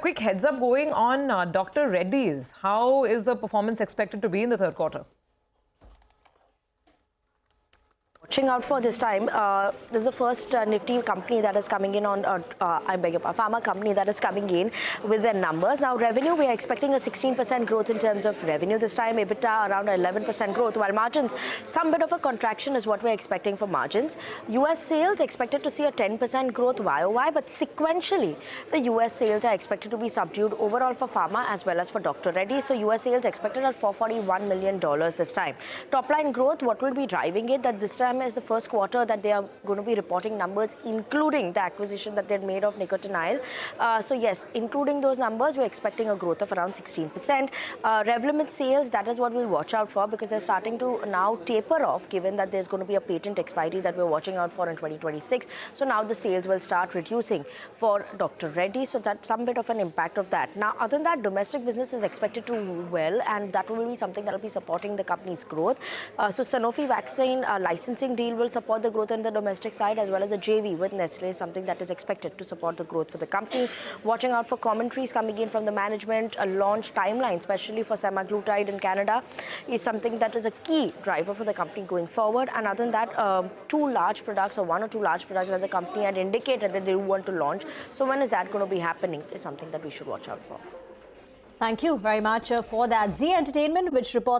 quick heads up going on Dr. Reddy's. How is the performance expected to be in the third quarter? Watching out for this time, this is the first nifty company that is coming in on, I beg your pardon, pharma company that is coming in with their numbers. Now, revenue, we are expecting a 16% growth in terms of revenue this time, EBITDA around 11% growth, while margins, some bit of a contraction is what we're expecting for margins. US sales expected to see a 10% growth YoY, but sequentially, the US sales are expected to be subdued overall for pharma as well as for Dr. Reddy. So, US sales expected at $441 million this time. Top line growth, what will be driving it? That this time is the first quarter that they are going to be reporting numbers, including the acquisition that they made of nicotinamide. So yes, including those numbers, we're expecting a growth of around 16%. Revlimid sales, that is what we'll watch out for, because they're starting to now taper off, given that there's going to be a patent expiry that we're watching out for in 2026. So now the sales will start reducing for Dr. Reddy. So that's some bit of an impact of that. Now, other than that, domestic business is expected to do well, and that will be something that will be supporting the company's growth. So Sanofi vaccine licensing deal will support the growth on the domestic side, as well as the JV with Nestle, something that is expected to support the growth for the company. Watching out for commentaries coming in from the management. A launch timeline, especially for semaglutide in Canada, is something that is a key driver for the company going forward. And other than that, one or two large products that the company had indicated that they want to launch. So when is that going to be happening is something that we should watch out for. Thank you very much for that. Zee Entertainment, which reports